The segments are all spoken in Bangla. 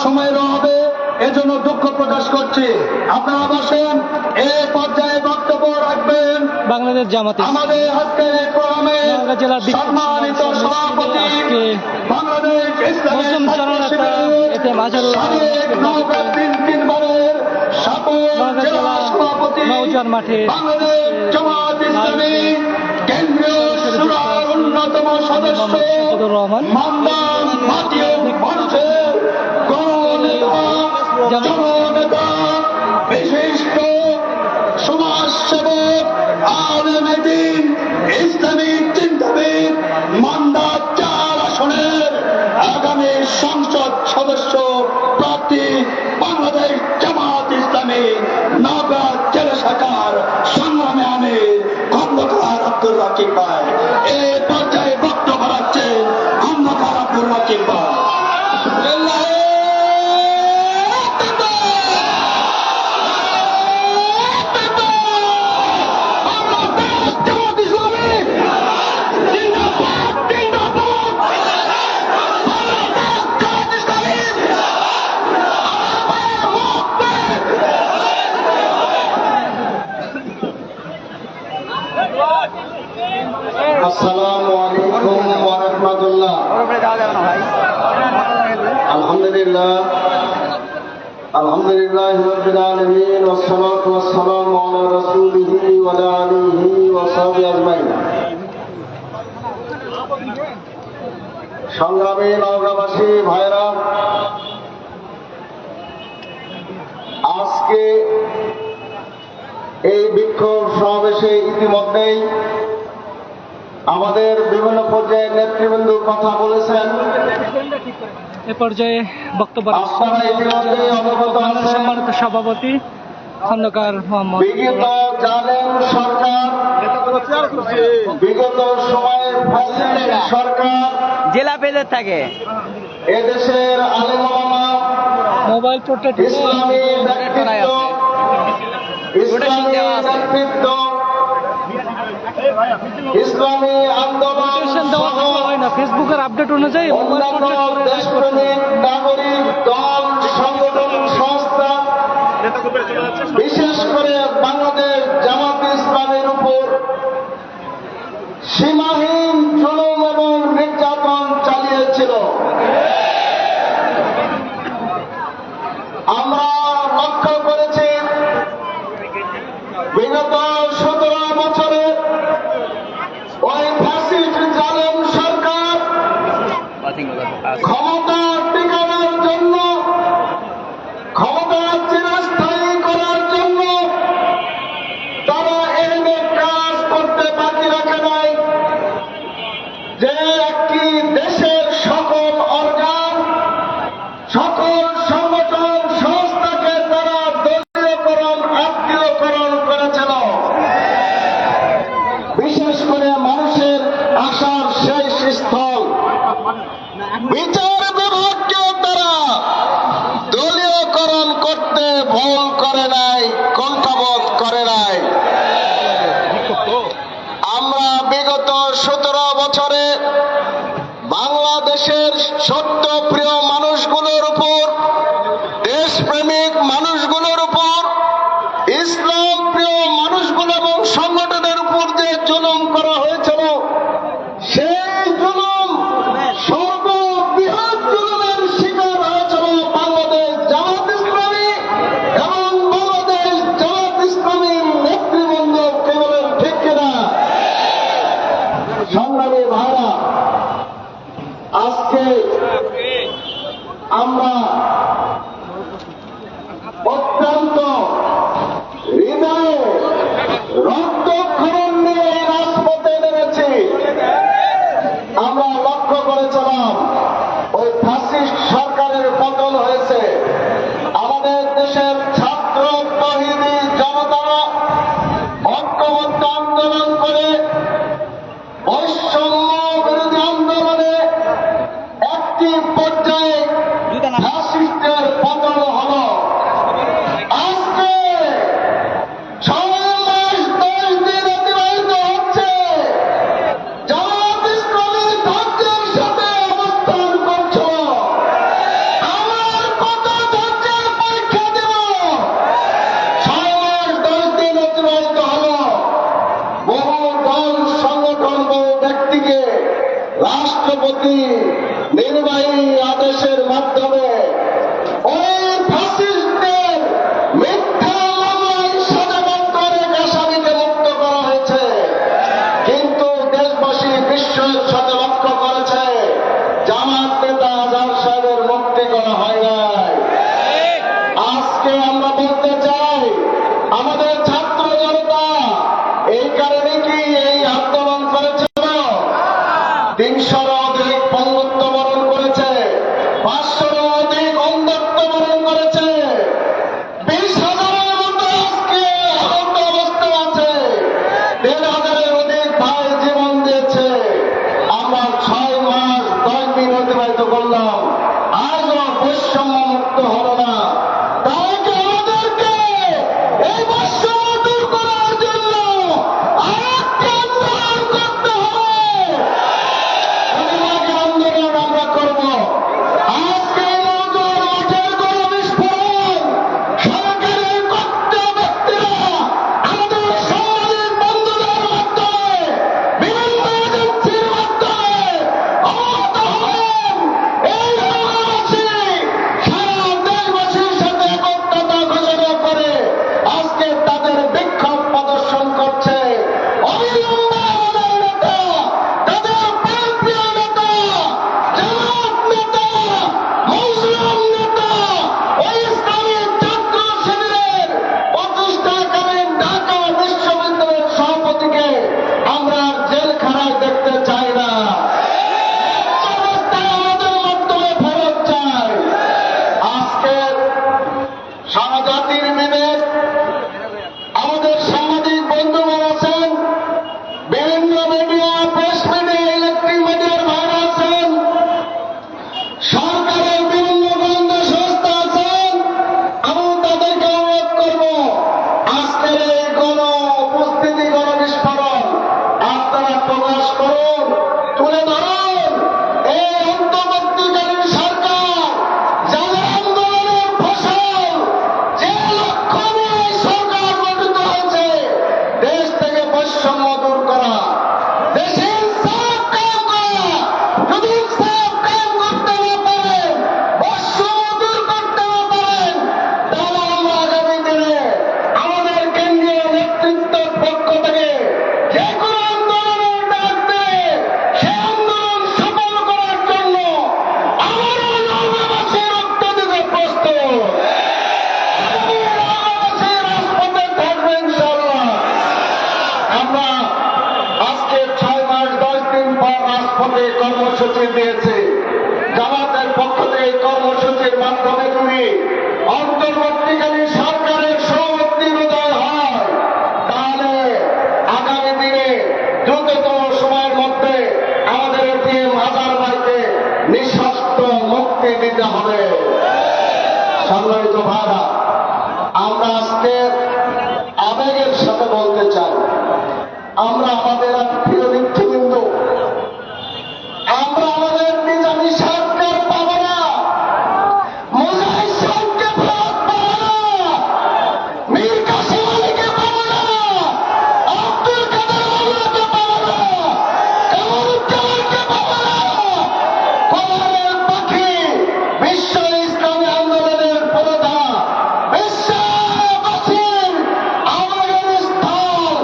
সময়ের অভাবে এজন্য দুঃখ প্রকাশ করছি। আপনারা বসেন, এ পর্যায়ে বক্তব্য রাখবেন বাংলাদেশ জামাতে আমাদের আজকের এই প্রোগ্রামে জেলার সম্মানিত সভাপতি বাংলাদেশ ইসলামী ছাত্র শিবিরের সাবেক নওগাঁ তিনবারের সাবেক জেলা সভাপতি বাংলাদেশ জামাত ইসলামী কেন্দ্রীয় শুরার অন্যতম সদস্য মান্দা জাতীয় মঞ্চের জননেতা বিশিষ্ট সমাজসেবক আলেমে দ্বীন ইসলামী চিন্তাবিদ মান্দা 4 আসনের আগামী সংসদ সদস্য প্রার্থী বাংলাদেশ জামাত ইসলামী নওগাঁ জেলা শাখার সংগ্রামে আমির খন্দকার আব্দুর রাকিব ভাই এই পর্যায়ে বক্তব্য রাখছেন খন্দকার আব্দুর রাকিব ভাই। আসসালামু আলাইকুম ওয়া রাহমাতুল্লাহ। আলহামদুলিল্লাহ রাব্বিল আলামিন ওয়াস সালাতু ওয়াস সালামু আলা রাসূলিহি ওয়া আলা আলিহি ওয়া সাহবিহি আজমাইন। সংগ্রামী নওগাঁবাসী ভাইরা, আজকে এই বিক্ষোভ সমাবেশে ইতিমধ্যেই আমাদের বিভিন্ন পর্যায়ে নেতৃবৃন্দ কথা বলেছেন। এ পর্যায়ে বক্তব্য আপনারা ইতিমধ্যে অবগত আছেন, সম্মানিত সভাপতি খন্দকার মোহাম্মদ বিগত জালেম সরকার, বিগত সময়ে ফ্যাসিস্ট সরকার জেলা পেজের থাকে এদেশের আলেম ওলামা, মোবাইল চোটে ইসলামী ব্যক্তিত্ব, ইসলামী নেতৃত্ব, ইসলামী আন্দোলন সহ হয় না, ফেসবুকের আপডেট অনুযায়ী অন্যান্য দেশপ্রেমিক নাগরিক দল, সংগঠন, সংস্থা, বিশেষ করে বাংলাদেশ জামাত ইসলামের উপর সীমাহীন জুলুম এবং নির্যাতন চালিয়েছিল। আমরা লক্ষ্য করেছি বিগত 17 বছরে ওই ফ্যাসিস্ট জালেম সরকার ক্ষমতা টিকানোর জন্য, ক্ষমতা চিরস্থায়ী করার জন্য তারা এনে কাজ করতে বাকি রাখে নাই যে একটি দেশের সকল অর্গান, সকল সংগঠন, সংস্থাকে তারা দলীয়করণ, আত্মীয়করণ করেছিল। বিশেষ করে মানুষের আশার শেষ স্থল বিচার বিভাগকে তারা দলীয়করণ করতে ভুল করে নাই, কুণ্ঠাবোধ করে নাই। আমরা বিগত 17 বছরে বাংলাদেশের সত্যপ্রিয় মানুষগুলোর উপর, দেশপ্রেমিক মানুষগুলোর উপর, ইসলাম প্রিয় মানুষগুলো এবং সংগঠনের উপর যে জুলুম করা হয়েছিল, সেই জুলুম সর্ববৃহৎ জুলুমের শিকার হয়েছিল বাংলাদেশ জামাত ইসলামী এবং বাংলাদেশ জামাত ইসলামীর নেতৃবৃন্দ। কেবল ঠিক কিনা? সংগ্রামী ভাইরা, আজকে আমরা অত্যন্ত হৃদয়ে রক্তক্ষরণ নিয়ে রাজপথে নেমেছি। আমরা লক্ষ্য করেছিলাম ওই ফ্যাসিস্ট সরকারের পতন হয়েছে। আমাদের দেশের ছাত্র তৌহিদি জনতারা ঐক্যবদ্ধ আন্দোলন করে বৈষম্য বিরোধী আন্দোলনে একটি পর্যায়ে একটি নির্বাহী আদেশের মাধ্যমে ওই ফাসিস্টদের মিথ্যা মামলায় সাজাবদ্ধ অনেক আসামিকে মুক্ত করা হয়েছে। কিন্তু দেশবাসী বিশ্বের সাথে লক্ষ্য করেছে জামাত নেতা আজহার সাহেবের মুক্তি করা হয় নাই। আজকে আমরা বলতে চাই আমাদের ছাত্র জনতা এই কারণে কি এই আন্দোলন করেছিল? 300 অধিক পঙ্গুত্ব বরণ করেছে, 500 অধিক অন্ধত্ব বরণ করেছে, 20,000-এর মতো আজকে আহত অবস্থায় আছে, 1,500-এর অধিক ভাই জীবন দিয়েছে। আমরা 6 মাস 10 দিন অতিবাহিত করলাম, আজও বৈষম্য মুক্ত হলো না। তাই কি আমাদেরকে এই বৈষম্য দূর করার জন্য আরেকটি আন্দোলন করতে হবে? প্রতিবাদী আন্দোলন আমরা করব। আজকে নওজোয়ান মাঠের গণবিস্ফোরণ সরকারের কর্তা ব্যক্তিরা আমাদের সামাজিক বন্ধুদের মাধ্যমে বিভিন্ন এজেন্সির মাধ্যমে অবগত হন। এই এলাকাবাসী সারা দেশবাসীর সাথে একত্রতা ঘোষণা করে আজকে তাদের বিক্ষোভ প্রদর্শন করছে। অবিলম্বে আমাদের নেতা, তাদের প্রাণপ্রিয় নেতা, জামাত নেতা, মুসলিম নেতা, ওই ইসলামী ছাত্র শিবিরের প্রতিষ্ঠাকালীন ঢাকা বিশ্ববিদ্যালয়ের সভাপতিকে আমরা আর জেলখানায় দেখতে চাই না। অবস্থায় আমাদের মাধ্যমে ফেরত চাই। আজকে সারা জাতির বিবেক আমাদের সামাজিক বন্ধুগণ আছেন, বিভিন্ন মিডিয়া, প্রেস মিডিয়া, ইলেকট্রিক মিডিয়ার ভাইরা আছেন, সরকারের বিভিন্ন গোয়েন্দা সংস্থা আছেন। আমি তাদেরকে অনুরোধ করব আজকের এই উপস্থিতি গণবিস্ফোরণ আপনারা প্রকাশ করুন, তুলে ধরুন। এই অন্তর্বর্তীকালীন সরকার যাদের আন্দোলনের ফসল, যে লক্ষ্য নিয়ে এই সরকার গঠিত হয়েছে, দেশ থেকে বৈষম্য দূর করা, দেশে ইনসাফ কায়েম করা। যদি ইনসাফ কায়েম করতে না পারেন, বৈষম্য দূর করতে না পারেন, তাহলে আমরা আগামী দিনে আমাদের কেন্দ্রীয় নেতৃত্বের পক্ষ থেকে যে কোনো আন্দোলনের ডাক দেয়, সেই আন্দোলন সফল করার জন্য আমারও নওগাঁবাসী রক্ত দিতে প্রস্তুত। আমি নওগাঁবাসী রাজপথে থাকবো ইনশাআল্লাহ। আমরা আজকে 6 মাস 10 দিন পর রাজপথে কর্মসূচি দিয়েছি। জামাতের পক্ষ থেকে এই কর্মসূচির মাধ্যমে যদি অন্তর্বর্তীকালীন সরকারের সভাপতির উদয় হয়, তাহলে আগামী দিনে দ্রুততম সময়ের মধ্যে আমাদের এটিএম আজহার ভাইকে নিঃশর্ত মুক্তি দিতে হবে। সম্মানিত ভাইরা, আমরা আজকে আবেগের সাথে বলতে চাই, আমরা আমাদের প্রিয় নেতৃবৃন্দ, আমরা আমাদের নিজামী সরকার পাবো না, মুজাহিদ সাহেবকে ফেরত পাবো না, মীর কাসেম আলীকে পাবো না, আব্দুল কাদের মোল্লাকে পাবো না, কামরুজ্জামানকে পাবো না। কোরআনের পাখি, বিশ্ব ইসলামী আন্দোলনের প্রধান, বিশ্ববাসীর আমাদের স্থল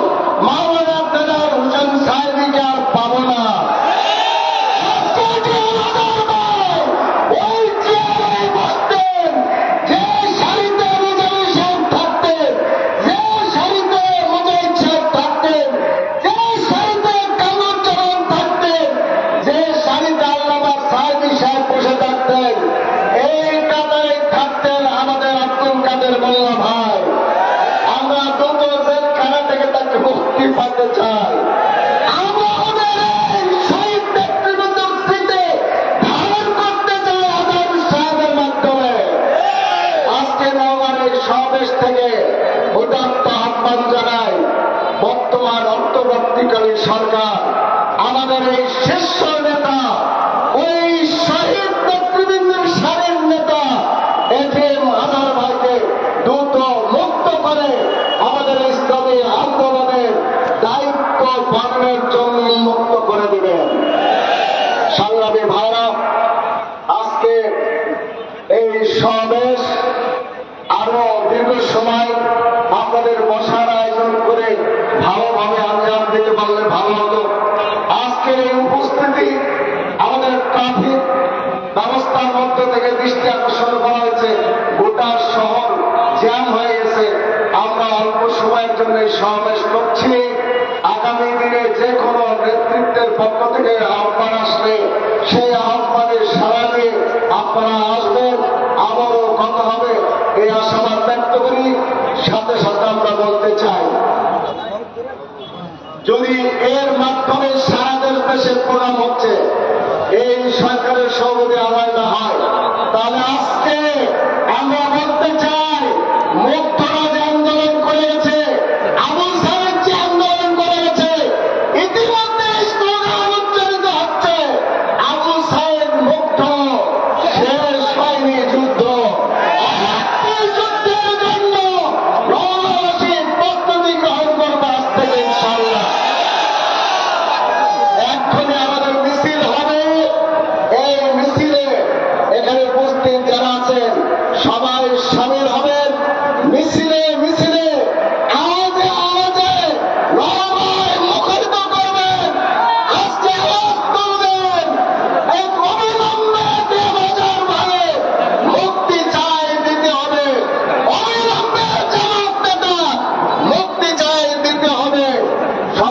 মাওলানা আব্দুল্লাহ হোসেন সাহেবীকে আর পাবো না। সবকটি আমাদের ভাই, ওই চেয়ারে বসতেন, যে সারিতে নিজামী সাহেব থাকতেন, যে সারিতে মুজাহিদ সাহেব থাকতেন, যে সারিতে কামরুজ্জামান থাকতেন, যে সারিতে আল্লামা সাহেবী সাহেব বসে থাকতেন, এই কাতারে থাকতেন আমাদের আব্দুল কাদের মোল্লা ভাই। আমরা দ্রুত জেলখানা থেকে তাকে মুক্তি পাতে চাই। আমরা আমাদের এই শহীদ নেতৃবৃন্দের স্মৃতি ধারণ করতে চাই আজহার সাহেবের মাধ্যমে। আজকে নওগাঁর এই সমাবেশ থেকে উদাত্ত আহ্বান জানাই, বর্তমান অন্তর্বর্তীকালীন সরকার আমাদের এই শীর্ষ নেতা, ওই শহীদ নেতৃবৃন্দের সারির নেতা এটিএম আজহার ভাইকে দ্রুত মুক্ত করে আমাদের ইসলামী আন্দোলনের দায়িত্ব পালনের জন্য মুক্ত করে দিবেন। সংগ্রামী এই সমাবেশ আরো দীর্ঘ সময় আপনাদের বসার আয়োজন করে ভালোভাবে আঞ্জাম দিতে পারলে ভালো হতো। আজকের এই উপস্থিতি আমাদের ট্রাফিক ব্যবস্থার মধ্য থেকে দৃষ্টি আকর্ষণ করা হয়েছে। গোটা শহর জ্যাম হয়ে গেছে। আমরা অল্প সময়ের জন্য এই সমাবেশ করছি। আগামী দিনে যে কোনো নেতৃত্বের পক্ষ থেকে আহ্বান আসলে সেই আহ্বানের সাড়া দিয়ে আপনারা আসবেন, আবারও কথা হবে এই আশাবাদ ব্যক্ত করি। সাথে সাথে আমরা বলতে চাই, যদি এর মাধ্যমে সারা দেশে প্রোগ্রাম হচ্ছে,